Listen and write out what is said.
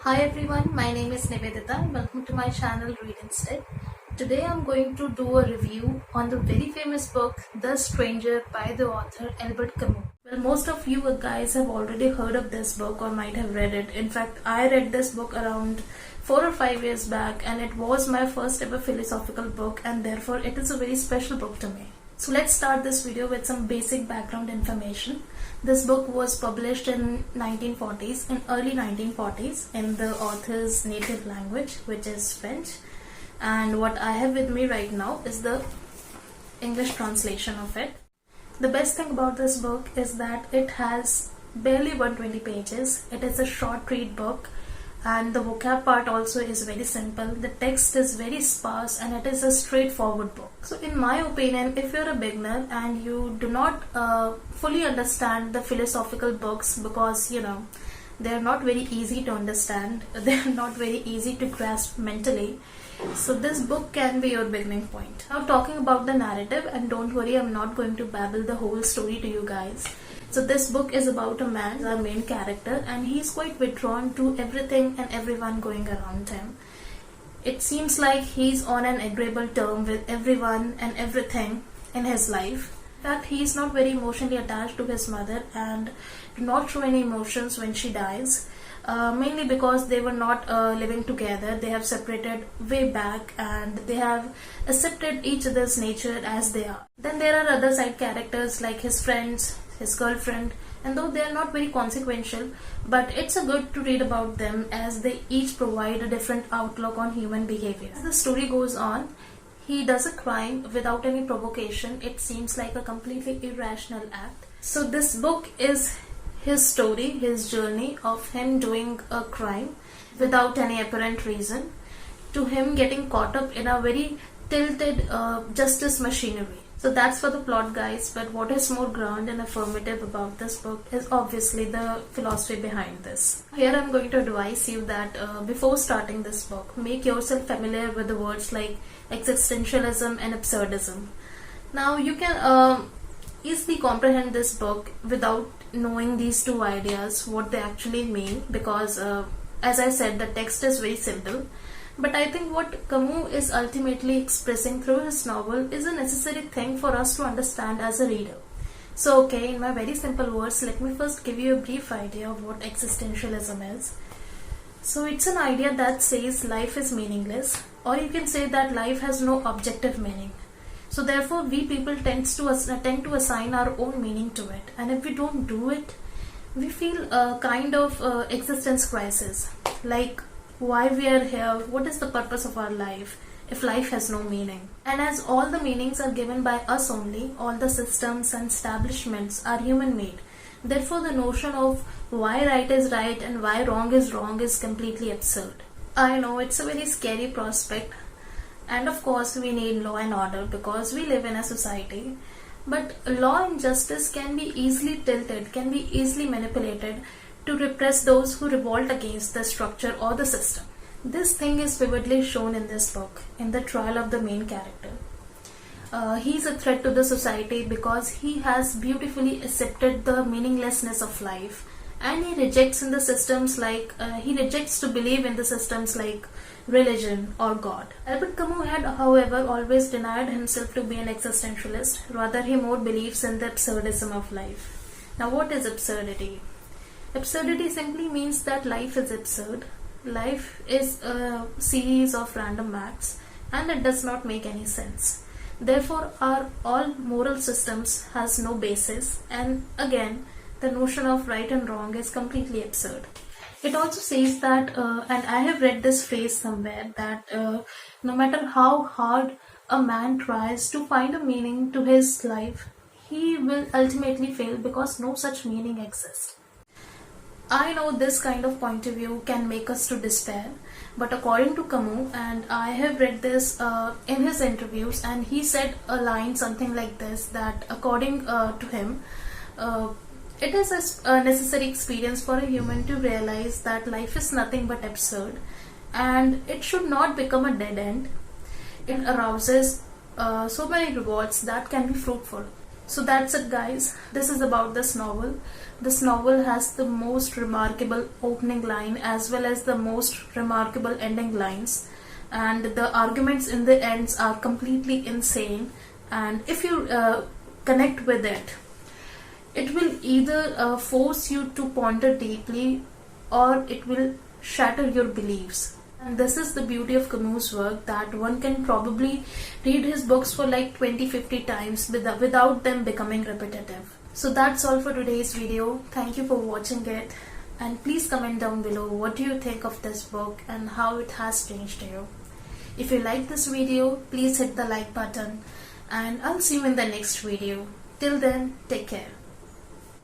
Hi everyone, my name is Nivedita and welcome to my channel Read Instead. Today I'm going to do a review on the very famous book The Stranger by the author Albert Camus. Well, most of you guys have already heard of this book or might have read it. In fact, I read this book around 4 or 5 years back and it was my first ever philosophical book and therefore it is a very special book to me. So let's start this video with some basic background information. This book was published in 1940s, in early 1940s, in the author's native language, which is French. And what I have with me right now is the English translation of it. The best thing about this book is that it has barely 120 pages. It is a short read book. And the vocab part also is very simple. The text is very sparse and it is a straightforward book. So in my opinion, if you're a beginner and you do not fully understand the philosophical books because they're not very easy to understand, they're not very easy to grasp mentally, so this book can be your beginning point. Now talking about the narrative, and don't worry, I'm not going to babble the whole story to you guys. So this book is about a man, our main character, and he's quite withdrawn to everything and everyone going around him. It seems like he's on an agreeable term with everyone and everything in his life. In fact, he's not very emotionally attached to his mother and do not show any emotions when she dies. Mainly because they were not living together. They have separated way back and they have accepted each other's nature as they are. Then there are other side characters like his friends, his girlfriend, and though they are not very consequential, but it's a good to read about them as they each provide a different outlook on human behavior. As the story goes on, he does a crime without any provocation. It seems like a completely irrational act. So this book is his story, his journey of him doing a crime without any apparent reason, to him getting caught up in a very tilted justice machinery. So that's for the plot, guys, but what is more grand and affirmative about this book is obviously the philosophy behind this. Here I'm going to advise you that before starting this book, make yourself familiar with the words like existentialism and absurdism. Now you can easily comprehend this book without knowing these two ideas, what they actually mean, because as I said, the text is very simple. But I think what Camus is ultimately expressing through his novel is a necessary thing for us to understand as a reader. So okay, in my very simple words, let me first give you a brief idea of what existentialism is. So it's an idea that says life is meaningless, or you can say that life has no objective meaning. So therefore we people tend to assign our own meaning to it, and if we don't do it, we feel a kind of existence crisis, like why we are here, what is the purpose of our life if life has no meaning. And as all the meanings are given by us only, all the systems and establishments are human made, therefore the notion of why right is right and why wrong is completely absurd. I know it's a very scary prospect, and of course we need law and order because we live in a society, but law and justice can be easily tilted, can be easily manipulated to repress those who revolt against the structure or the system. This thing is vividly shown in this book, in the trial of the main character. He's a threat to the society because he has beautifully accepted the meaninglessness of life, and he rejects in the systems like he rejects to believe in the systems like religion or God. Albert Camus had, however, always denied himself to be an existentialist. Rather, he more believes in the absurdism of life. Now, what is absurdity? Absurdity simply means that life is absurd. Life is a series of random acts and it does not make any sense. Therefore, our all moral systems has no basis, and again, the notion of right and wrong is completely absurd. It also says that, and I have read this phrase somewhere, that no matter how hard a man tries to find a meaning to his life, he will ultimately fail because no such meaning exists. I know this kind of point of view can make us to despair, but according to Camus, and I have read this in his interviews, and he said a line something like this, that according to him, it is a necessary experience for a human to realize that life is nothing but absurd and it should not become a dead end. It arouses so many rewards that can be fruitful. So that's it, guys. This is about this novel. This novel has the most remarkable opening line as well as the most remarkable ending lines, and the arguments in the ends are completely insane. And if you connect with it, it will either force you to ponder deeply, or it will shatter your beliefs. And this is the beauty of Camus' work, that one can probably read his books for like 20-50 times without them becoming repetitive. So that's all for today's video. Thank you for watching it, and please comment down below what do you think of this book and how it has changed you. If you like this video, please hit the like button, and I'll see you in the next video. Till then, take care.